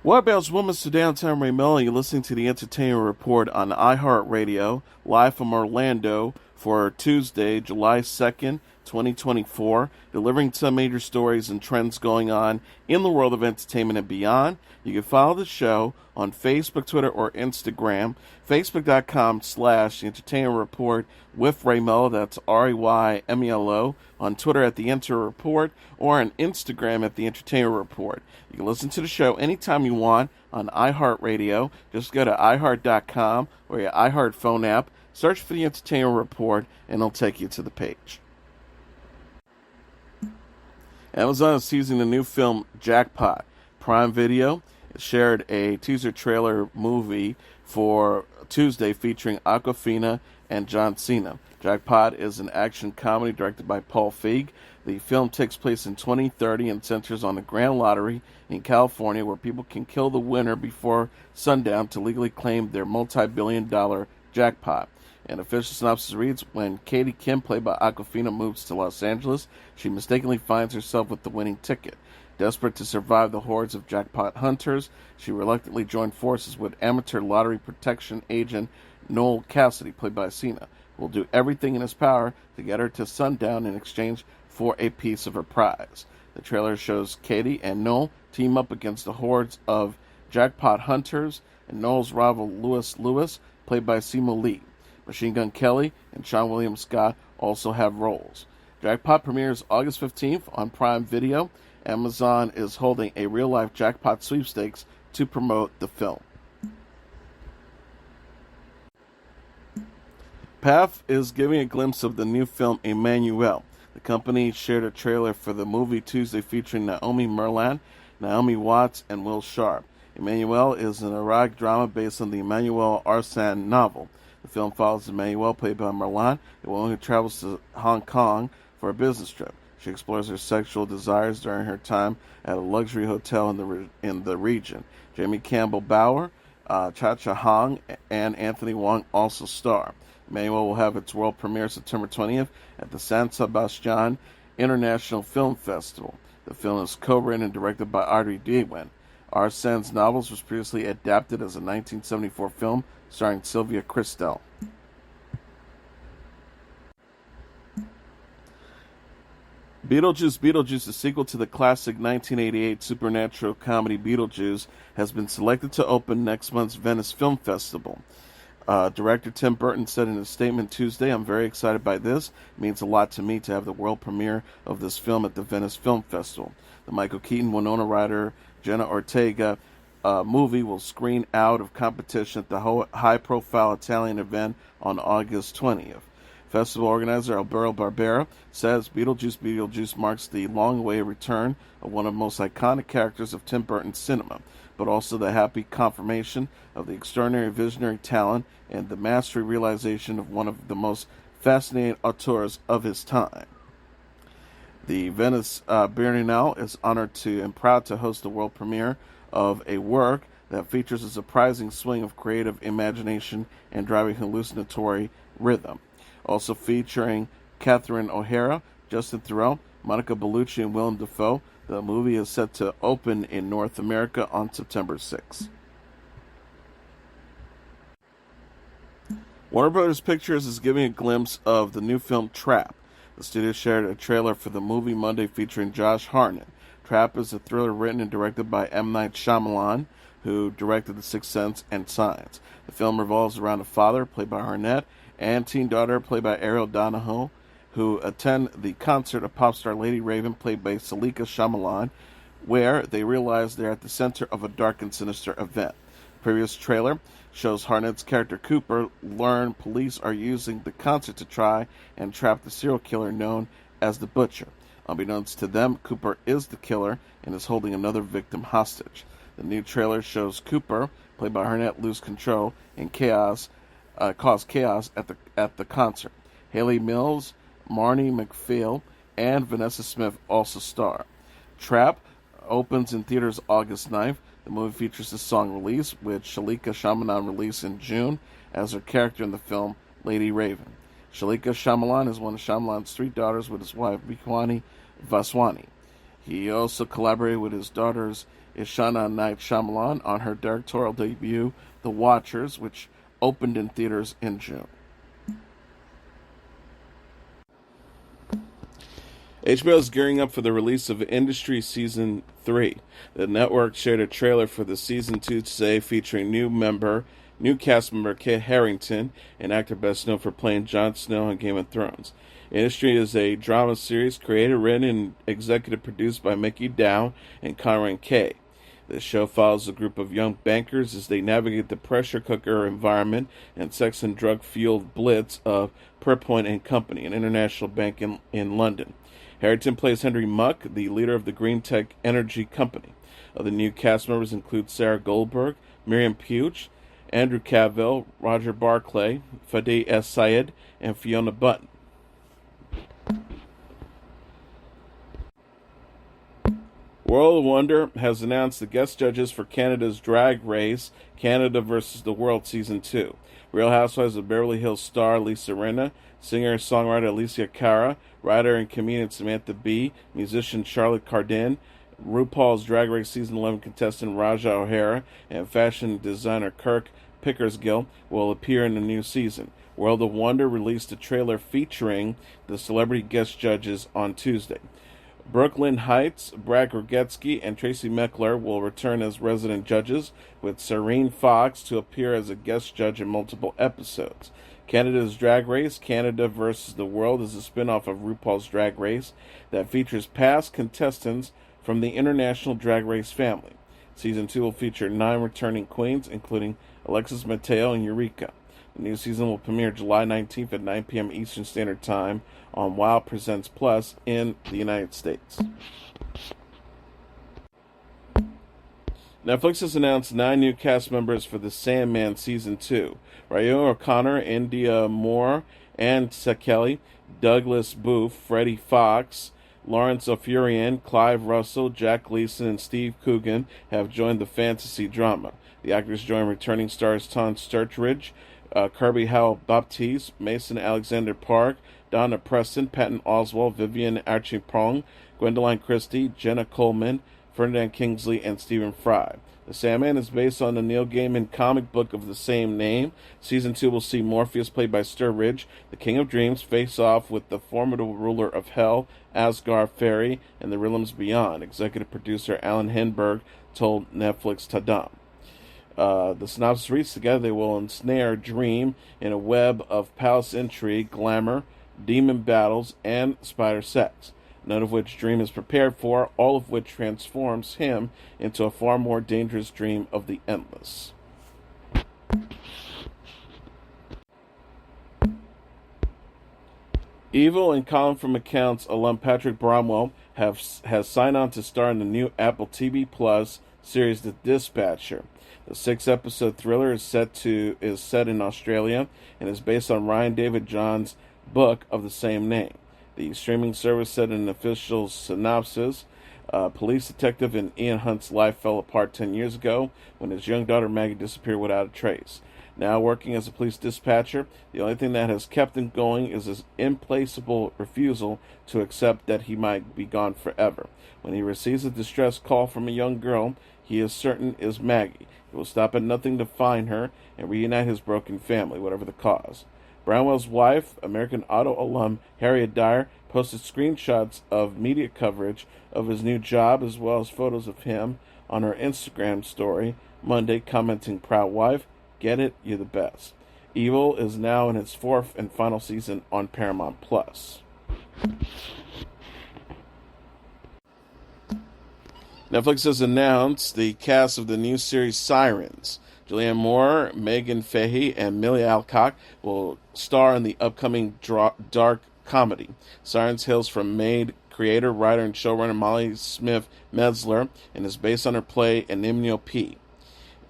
What about Women's to Downtown Melo? You're listening to the Entertainment Report on iHeartRadio, live from Orlando for Tuesday, July 2nd, 2024, delivering some major stories and trends going on in the world of entertainment and beyond. You can follow the show on Facebook, Twitter, or Instagram. Facebook.com/The Entertainment Report with Raymelo, that's Reymelo, on Twitter at The Enter Report, or on Instagram at The Entertainment Report. You can listen to the show anytime you want on iHeartRadio. Just go to iHeart.com or your iHeart phone app, search for The Entertainment Report, and it'll take you to the page. Amazon is teasing the new film Jackpot. Prime Video shared a teaser trailer movie for Tuesday featuring Awkwafina and John Cena. Jackpot is an action comedy directed by Paul Feig. The film takes place in 2030 and centers on the Grand Lottery in California, where people can kill the winner before sundown to legally claim their multi-billion-dollar jackpot. An official synopsis reads, when Katie Kim, played by Awkwafina, moves to Los Angeles, she mistakenly finds herself with the winning ticket. Desperate to survive the hordes of jackpot hunters, she reluctantly joined forces with amateur lottery protection agent Noel Cassidy, played by Cena, who will do everything in his power to get her to sundown in exchange for a piece of her prize. The trailer shows Katie and Noel team up against the hordes of jackpot hunters, and Noel's rival Lewis, played by Simu Lee. Machine Gun Kelly and Sean William Scott also have roles. Jackpot premieres August 15th on Prime Video. Amazon is holding a real-life jackpot sweepstakes to promote the film. PAF is giving a glimpse of the new film Emmanuelle. The company shared a trailer for the movie Tuesday featuring Noemie Merlant, Naomi Watts, and Will Sharp. Emmanuelle is an erotic drama based on the Emmanuelle Arsène novel. The film follows Emmanuelle, played by Merlant, a woman who travels to Hong Kong for a business trip. She explores her sexual desires during her time at a luxury hotel in the region. Jamie Campbell Bower, Cha-Cha Hong, and Anthony Wong also star. Emmanuelle will have its world premiere September 20th at the San Sebastian International Film Festival. The film is co-written and directed by Audrey Dewin. Arsène's novels was previously adapted as a 1974 film starring Sylvia Kristel. Beetlejuice, the sequel to the classic 1988 supernatural comedy Beetlejuice, has been selected to open next month's Venice Film Festival. Director Tim Burton said in a statement Tuesday, "I'm very excited by this. It means a lot to me to have the world premiere of this film at the Venice Film Festival. The Michael Keaton, Winona Ryder, Jenna Ortega movie will screen out of competition at the high-profile Italian event on August 20th. Festival organizer Alberto Barbera says Beetlejuice marks the long-awaited return of one of the most iconic characters of Tim Burton's cinema, but also the happy confirmation of the extraordinary visionary talent and the mastery realization of one of the most fascinating auteurs of his time." The Venice Biennale is honored and proud to host the world premiere of a work that features a surprising swing of creative imagination and driving hallucinatory rhythm. Also featuring Catherine O'Hara, Justin Theroux, Monica Bellucci, and Willem Dafoe, the movie is set to open in North America on September 6th. Warner Brothers Pictures is giving a glimpse of the new film Trap. The studio shared a trailer for the movie Monday featuring Josh Hartnett. Trap is a thriller written and directed by M. Night Shyamalan, who directed The Sixth Sense and Signs. The film revolves around a father, played by Hartnett, and teen daughter, played by Ariel Donahoe, who attend the concert of pop star Lady Raven, played by Salika Shyamalan, where they realize they're at the center of a dark and sinister event. The previous trailer shows Hartnett's character Cooper learn police are using the concert to try and trap the serial killer known as the Butcher. Unbeknownst to them, Cooper is the killer and is holding another victim hostage. The new trailer shows Cooper, played by Hartnett, lose control and cause chaos at the concert. Haley Mills, Marnie McPhail, and Vanessa Smith also star. Trap opens in theaters August 9th. The movie features a song release, with Shalika Shyamalan released in June as her character in the film, Lady Raven. Shalika Shyamalan is one of Shyamalan's three daughters with his wife, Vikwani Vaswani. He also collaborated with his daughters Ishana and Night Shyamalan on her directorial debut, The Watchers, which opened in theaters in June. HBO is gearing up for the release of Industry Season 3. The network shared a trailer for the Season 2 today featuring new cast member Kit Harington, an actor best known for playing Jon Snow on Game of Thrones. Industry is a drama series created, written, and executive produced by Mickey Dow and Conran Kay. The show follows a group of young bankers as they navigate the pressure cooker environment and sex and drug-fueled blitz of Purpoint and Company, an international bank in London. Harington plays Henry Muck, the leader of the green tech energy company. Other new cast members include Sarah Goldberg, Miriam Puch, Andrew Cavill, Roger Barclay, Fadi S. Syed, and Fiona Button. World of Wonder has announced the guest judges for Canada's Drag Race, Canada vs. the World Season 2. Real Housewives of Beverly Hills star Lisa Rinna, singer-songwriter Alicia Cara, writer and comedian Samantha Bee, musician Charlotte Cardin, RuPaul's Drag Race Season 11 contestant Raja O'Hara, and fashion designer Kirk Pickersgill will appear in the new season. World of Wonder released a trailer featuring the celebrity guest judges on Tuesday. Brooklyn Heights, Brad Gorgetsky, and Tracy Meckler will return as resident judges, with Serene Fox to appear as a guest judge in multiple episodes. Canada's Drag Race, Canada vs. the World, is a spin-off of RuPaul's Drag Race that features past contestants from the international Drag Race family. Season 2 will feature 9 returning queens, including Alexis Mateo and Eureka. The new season will premiere July 19th at 9 p.m. Eastern Standard Time on Wow Presents Plus in the United States. Netflix has announced 9 new cast members for the Sandman Season 2. Ryan O'Connor, Indya Moore, Anne Sekeli, Douglas Booth, Freddie Fox, Lawrence Ofurian, Clive Russell, Jack Gleeson, and Steve Coogan have joined the fantasy drama. The actors join returning stars Tom Sturridge, Kirby Howell-Baptiste, Mason Alexander Park, Donna Preston, Patton Oswalt, Vivian Archipong, Gwendoline Christie, Jenna Coleman, Ferdinand Kingsley, and Stephen Fry. The Sandman is based on the Neil Gaiman comic book of the same name. Season 2 will see Morpheus, played by Sturridge, the King of Dreams, face off with the formidable ruler of Hell, Asgard Fairy, and the realms beyond. Executive producer Alan Henberg told Netflix Tadam. The synopsis reads: together they will ensnare Dream in a web of palace intrigue, glamour, demon battles, and spider sex, none of which Dream is prepared for, all of which transforms him into a far more dangerous dream of the endless. Evil and Colin from Accounts alum Patrick Brammall has signed on to star in the new Apple TV Plus series The Dispatcher. The 6-episode thriller is set in Australia and is based on Ryan David John's book of the same name. The streaming service said in an official synopsis, police detective and Ian Hunt's life fell apart 10 years ago when his young daughter Maggie disappeared without a trace. Now working as a police dispatcher, the only thing that has kept him going is his implacable refusal to accept that he might be gone forever. When he receives a distress call from a young girl he is certain is Maggie, he will stop at nothing to find her and reunite his broken family, whatever the cause. Brownwell's wife, American Auto alum Harriet Dyer, posted screenshots of media coverage of his new job as well as photos of him on her Instagram story Monday, commenting, "Proud wife, get it, you're the best." Evil is now in its 4th and final season on Paramount Plus. Netflix has announced the cast of the new series Sirens. Julianne Moore, Megan Fahey, and Millie Alcock will star in the upcoming dark comedy. Sirens hails from Maid creator, writer, and showrunner Molly Smith Metzler and is based on her play Emmanuelle P.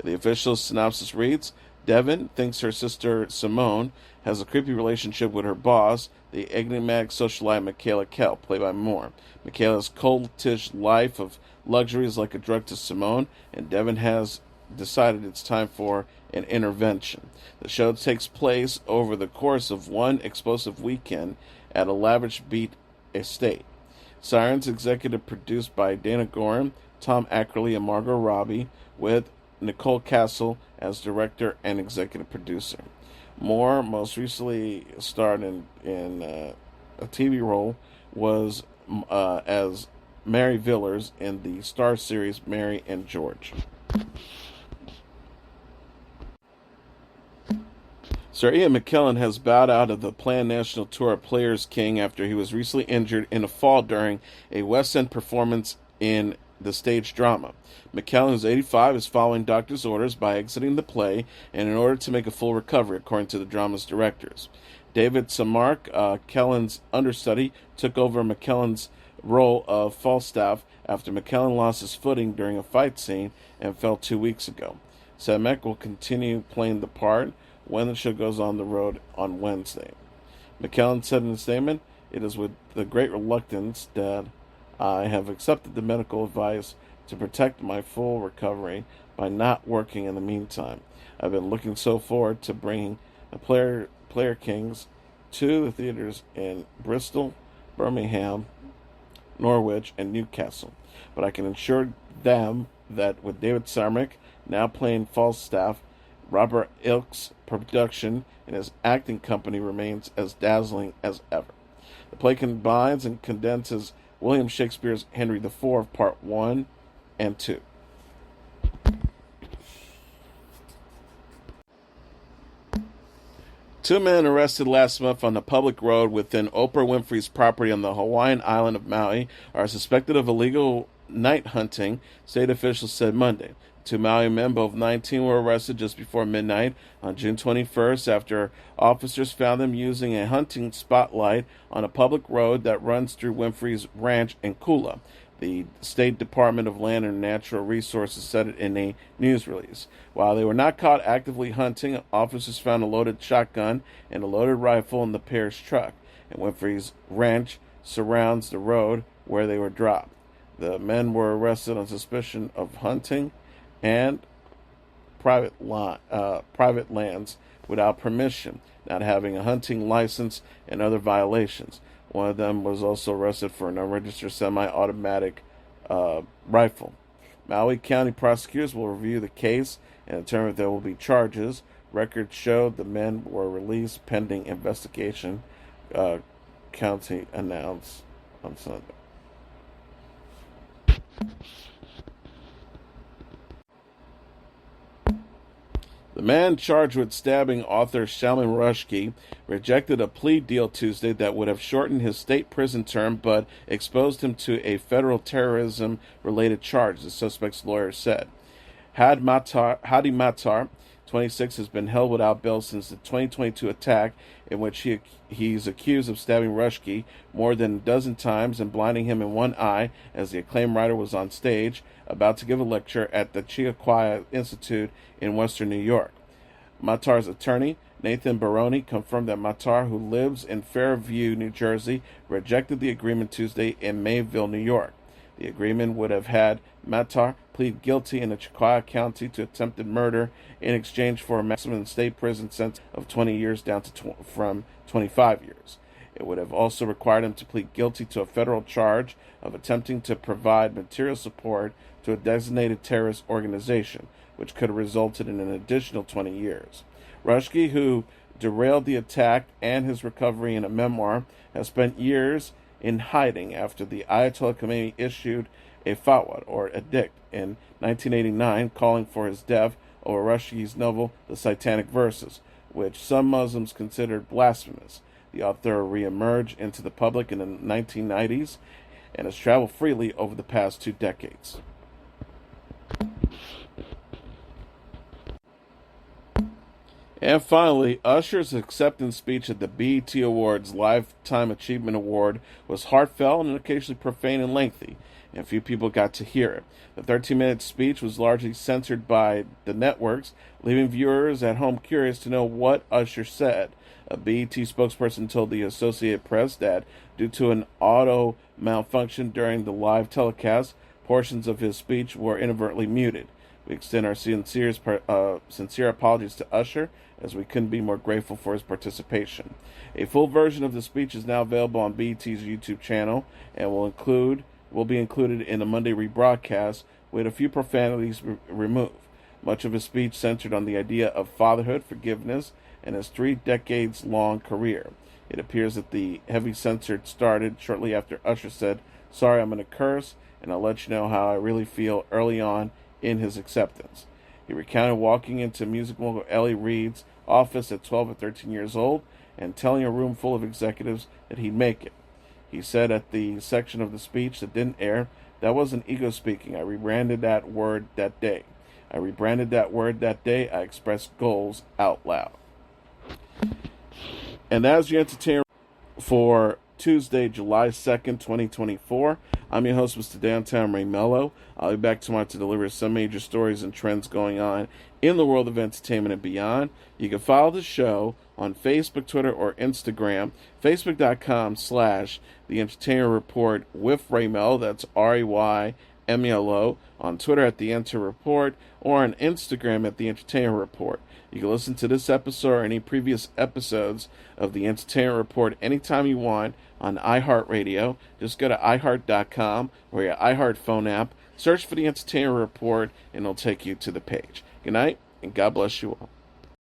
The official synopsis reads: Devin thinks her sister Simone has a creepy relationship with her boss, the enigmatic socialite Michaela Kell, played by Moore. Michaela's cultish life of luxury is like a drug to Simone, and Devin has decided it's time for an intervention. The show takes place over the course of one explosive weekend at a lavish beach estate. Sirens, executive produced by Dana Goren, Tom Ackerley, and Margot Robbie, with Nicole Castle as director and executive producer. Moore, most recently starred in a TV role, was as Mary Villers in the Star series Mary and George. Sir Ian McKellen has bowed out of the planned national tour of Players King after he was recently injured in a fall during a West End performance in the stage drama. McKellen, who's 85, is following doctor's orders by exiting the play, and in order to make a full recovery, according to the drama's directors. David Samark, Kellen's understudy, took over McKellen's role of Falstaff after McKellen lost his footing during a fight scene and fell 2 weeks ago. Samek will continue playing the part when the show goes on the road on Wednesday. McKellen said in a statement, "It is with the great reluctance that I have accepted the medical advice to protect my full recovery by not working in the meantime. I've been looking so forward to bringing the Player Kings to the theaters in Bristol, Birmingham, Norwich, and Newcastle. But I can assure them that with David Sarmick now playing Falstaff, Robert Ilk's production and his acting company remains as dazzling as ever. The play combines and condenses William Shakespeare's Henry IV, Part 1 and 2. Two men arrested last month on the public road within Oprah Winfrey's property on the Hawaiian island of Maui are suspected of illegal night hunting, state officials said Monday. Two Maui men, both 19, were arrested just before midnight on June 21st after officers found them using a hunting spotlight on a public road that runs through Winfrey's ranch in Kula. The State Department of Land and Natural Resources said it in a news release. While they were not caught actively hunting, officers found a loaded shotgun and a loaded rifle in the pair's truck, and Winfrey's ranch surrounds the road where they were dropped. The men were arrested on suspicion of hunting and private lands without permission, not having a hunting license, and other violations. One of them was also arrested for an unregistered semi-automatic rifle. Maui County prosecutors will review the case and determine if there will be charges. Records showed the men were released pending investigation, county announced on Sunday. The man charged with stabbing author Salman Rushdie rejected a plea deal Tuesday that would have shortened his state prison term but exposed him to a federal terrorism-related charge, the suspect's lawyer said. Hadi Matar, 26, has been held without bail since the 2022 attack in which he's accused of stabbing Rushdie more than a dozen times and blinding him in one eye as the acclaimed writer was on stage about to give a lecture at the Chiaquia Institute in western New York. Matar's attorney, Nathan Baroni, confirmed that Matar, who lives in Fairview, New Jersey, rejected the agreement Tuesday in Mayville, New York. The agreement would have had Matar plead guilty in Chiaquia County to attempted murder in exchange for a maximum state prison sentence of 20 years down to from 25 years. It would have also required him to plead guilty to a federal charge of attempting to provide material support to a designated terrorist organization, which could have resulted in an additional 20 years. Rushdie, who derailed the attack and his recovery in a memoir, has spent years in hiding after the Ayatollah Khomeini issued a fatwa, or edict, in 1989 calling for his death over Rushdie's novel The Satanic Verses, which some Muslims considered blasphemous. The author reemerged into the public in the 1990s and has traveled freely over the past 2 decades. And finally, Usher's acceptance speech at the BET Awards Lifetime Achievement Award was heartfelt and occasionally profane and lengthy, and few people got to hear it. The 13-minute speech was largely censored by the networks, leaving viewers at home curious to know what Usher said. A BET spokesperson told the Associated Press that, due to an auto malfunction during the live telecast, portions of his speech were inadvertently muted. We extend our sincere apologies to Usher, as we couldn't be more grateful for his participation. A full version of the speech is now available on BET's YouTube channel and will be included in the Monday rebroadcast with a few profanities removed. Much of his speech centered on the idea of fatherhood, forgiveness, and his 3 decades-long career. It appears that the heavy censure started shortly after Usher said, "Sorry, I'm going to curse, and I'll let you know how I really feel," early on in his acceptance. He recounted walking into music mogul Ellie Reed's office at 12 or 13 years old and telling a room full of executives that he'd make it. He said at the section of the speech that didn't air, "That wasn't ego speaking. I rebranded that word that day. I expressed goals out loud." And that is your entertainment for Tuesday, July 2nd, 2024. I'm your host, Mr. Downtown Ray Melo. I'll be back tomorrow to deliver some major stories and trends going on in the world of entertainment and beyond. You can follow the show on Facebook, Twitter, or Instagram. Facebook.com/The Entertainment Report with Ray Melo. That's RAYMELO. On Twitter at The Enter Report, or on Instagram at The Entertainment Report. You can listen to this episode or any previous episodes of The Entertainment Report anytime you want on iHeartRadio. Just go to iHeart.com or your iHeart phone app, search for The Entertainment Report, and it'll take you to the page. Good night, and God bless you all.